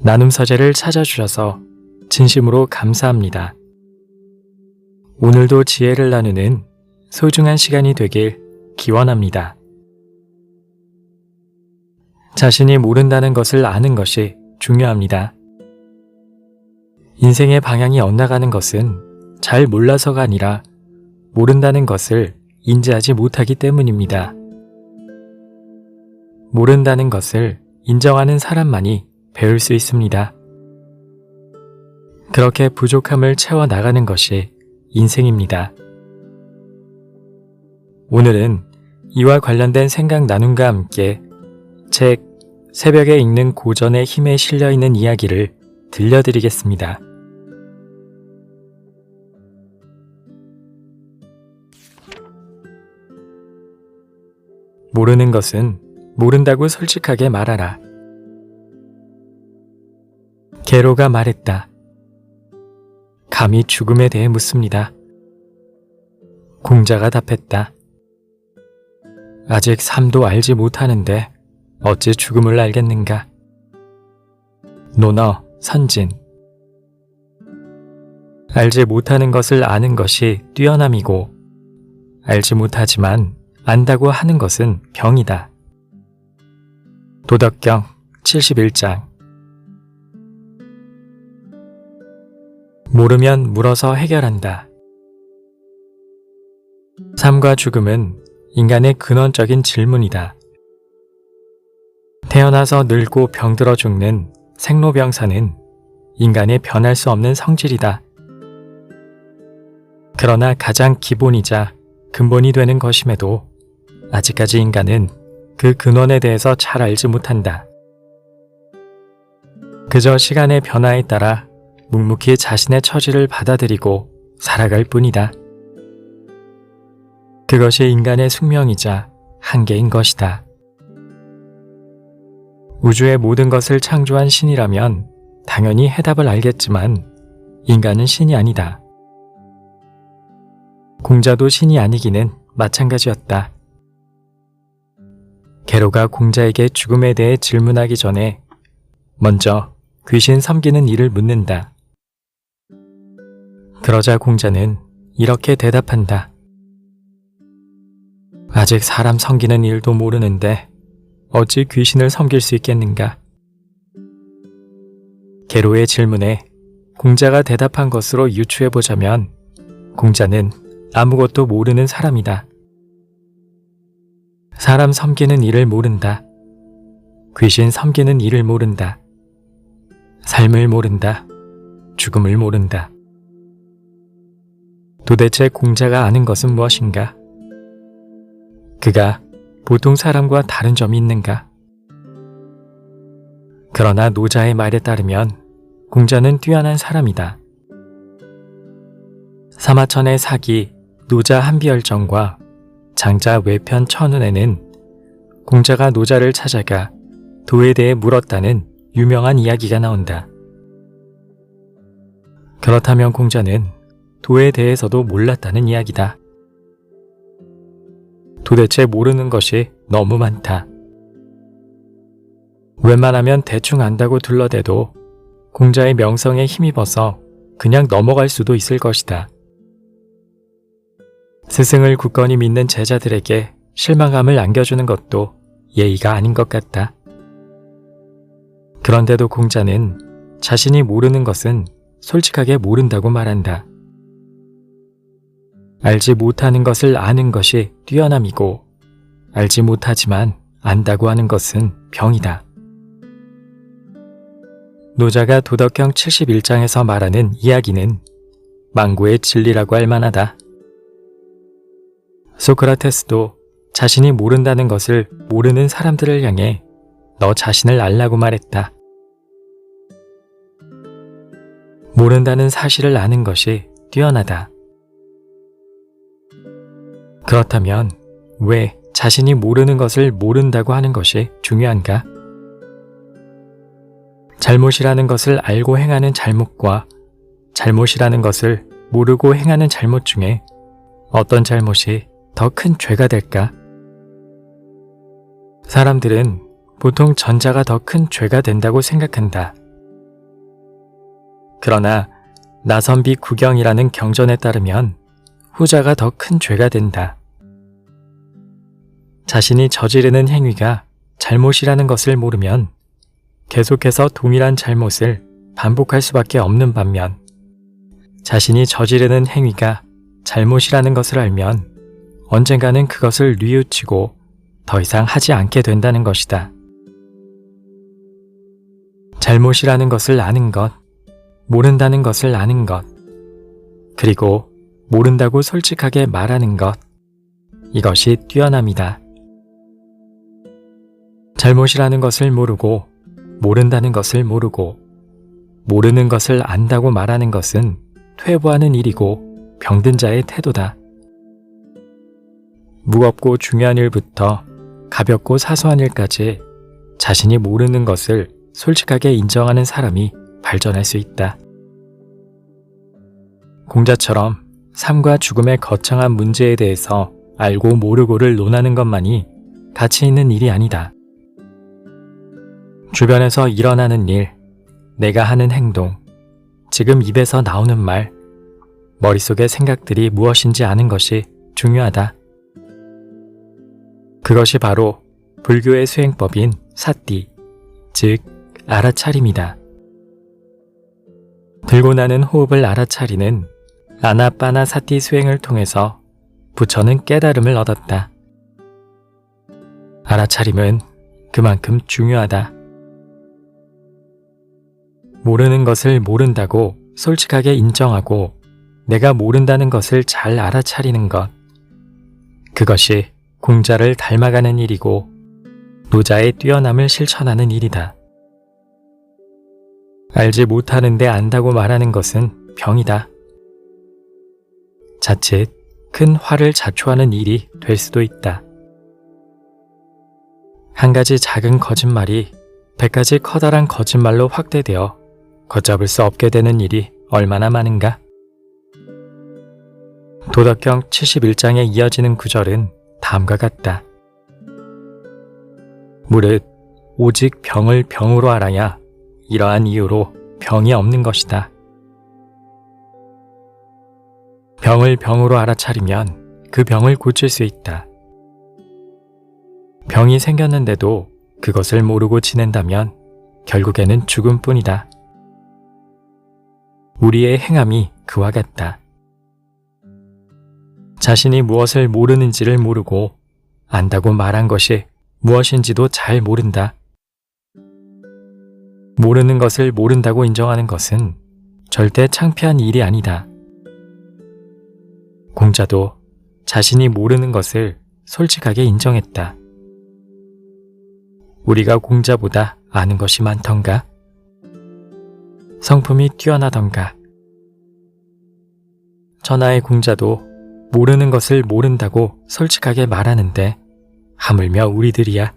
나눔 서재를 찾아주셔서 진심으로 감사합니다. 오늘도 지혜를 나누는 소중한 시간이 되길 기원합니다. 자신이 모른다는 것을 아는 것이 중요합니다. 인생의 방향이 엇나가는 것은 잘 몰라서가 아니라 모른다는 것을 인지하지 못하기 때문입니다. 모른다는 것을 인정하는 사람만이 배울 수 있습니다. 그렇게 부족함을 채워나가는 것이 인생입니다. 오늘은 이와 관련된 생각 나눔과 함께 책 새벽에 읽는 고전의 힘에 실려있는 이야기를 들려드리겠습니다. 모르는 것은 모른다고 솔직하게 말하라. 게로가 말했다. 감히 죽음에 대해 묻습니다. 공자가 답했다. 아직 삶도 알지 못하는데 어찌 죽음을 알겠는가? 논어, 선진. 알지 못하는 것을 아는 것이 뛰어남이고 알지 못하지만 안다고 하는 것은 병이다. 도덕경 71장. 모르면 물어서 해결한다. 삶과 죽음은 인간의 근원적인 질문이다. 태어나서 늙고 병들어 죽는 생로병사는 인간의 변할 수 없는 성질이다. 그러나 가장 기본이자 근본이 되는 것임에도 아직까지 인간은 그 근원에 대해서 잘 알지 못한다. 그저 시간의 변화에 따라 묵묵히 자신의 처지를 받아들이고 살아갈 뿐이다. 그것이 인간의 숙명이자 한계인 것이다. 우주의 모든 것을 창조한 신이라면 당연히 해답을 알겠지만 인간은 신이 아니다. 공자도 신이 아니기는 마찬가지였다. 게로가 공자에게 죽음에 대해 질문하기 전에 먼저 귀신 섬기는 일을 묻는다. 그러자 공자는 이렇게 대답한다. 아직 사람 섬기는 일도 모르는데 어찌 귀신을 섬길 수 있겠는가? 게로의 질문에 공자가 대답한 것으로 유추해보자면 공자는 아무것도 모르는 사람이다. 사람 섬기는 일을 모른다. 귀신 섬기는 일을 모른다. 삶을 모른다. 죽음을 모른다. 도대체 공자가 아는 것은 무엇인가? 그가 보통 사람과 다른 점이 있는가? 그러나 노자의 말에 따르면 공자는 뛰어난 사람이다. 사마천의 사기 노자 한비열정과 장자 외편 천운에는 공자가 노자를 찾아가 도에 대해 물었다는 유명한 이야기가 나온다. 그렇다면 공자는 도에 대해서도 몰랐다는 이야기다. 도대체 모르는 것이 너무 많다. 웬만하면 대충 안다고 둘러대도 공자의 명성에 힘입어서 그냥 넘어갈 수도 있을 것이다. 스승을 굳건히 믿는 제자들에게 실망감을 안겨주는 것도 예의가 아닌 것 같다. 그런데도 공자는 자신이 모르는 것은 솔직하게 모른다고 말한다. 알지 못하는 것을 아는 것이 뛰어남이고 알지 못하지만 안다고 하는 것은 병이다. 노자가 도덕경 71장에서 말하는 이야기는 망고의 진리라고 할 만하다. 소크라테스도 자신이 모른다는 것을 모르는 사람들을 향해 너 자신을 알라고 말했다. 모른다는 사실을 아는 것이 뛰어나다. 그렇다면 왜 자신이 모르는 것을 모른다고 하는 것이 중요한가? 잘못이라는 것을 알고 행하는 잘못과 잘못이라는 것을 모르고 행하는 잘못 중에 어떤 잘못이 더 큰 죄가 될까? 사람들은 보통 전자가 더 큰 죄가 된다고 생각한다. 그러나 나선비 구경이라는 경전에 따르면 후자가 더 큰 죄가 된다. 자신이 저지르는 행위가 잘못이라는 것을 모르면 계속해서 동일한 잘못을 반복할 수밖에 없는 반면, 자신이 저지르는 행위가 잘못이라는 것을 알면 언젠가는 그것을 뉘우치고 더 이상 하지 않게 된다는 것이다. 잘못이라는 것을 아는 것, 모른다는 것을 아는 것, 그리고 모른다고 솔직하게 말하는 것, 이것이 뛰어남이다. 잘못이라는 것을 모르고 모른다는 것을 모르고 모르는 것을 안다고 말하는 것은 퇴보하는 일이고 병든 자의 태도다. 무겁고 중요한 일부터 가볍고 사소한 일까지 자신이 모르는 것을 솔직하게 인정하는 사람이 발전할 수 있다. 공자처럼 삶과 죽음의 거창한 문제에 대해서 알고 모르고를 논하는 것만이 가치 있는 일이 아니다. 주변에서 일어나는 일, 내가 하는 행동, 지금 입에서 나오는 말, 머릿속의 생각들이 무엇인지 아는 것이 중요하다. 그것이 바로 불교의 수행법인 사띠, 즉 알아차림이다. 들고 나는 호흡을 알아차리는 아나빠나 사띠 수행을 통해서 부처는 깨달음을 얻었다. 알아차림은 그만큼 중요하다. 모르는 것을 모른다고 솔직하게 인정하고 내가 모른다는 것을 잘 알아차리는 것, 그것이 공자를 닮아가는 일이고 노자의 뛰어남을 실천하는 일이다. 알지 못하는데 안다고 말하는 것은 병이다. 자칫 큰 화를 자초하는 일이 될 수도 있다. 한 가지 작은 거짓말이 100가지 커다란 거짓말로 확대되어 걷잡을 수 없게 되는 일이 얼마나 많은가? 도덕경 71장에 이어지는 구절은 다음과 같다. 무릇 오직 병을 병으로 알아야 이러한 이유로 병이 없는 것이다. 병을 병으로 알아차리면 그 병을 고칠 수 있다. 병이 생겼는데도 그것을 모르고 지낸다면 결국에는 죽음뿐이다. 우리의 행함이 그와 같다. 자신이 무엇을 모르는지를 모르고 안다고 말한 것이 무엇인지도 잘 모른다. 모르는 것을 모른다고 인정하는 것은 절대 창피한 일이 아니다. 공자도 자신이 모르는 것을 솔직하게 인정했다. 우리가 공자보다 아는 것이 많던가? 성품이 뛰어나던가? 천하의 공자도 모르는 것을 모른다고 솔직하게 말하는데 하물며 우리들이야.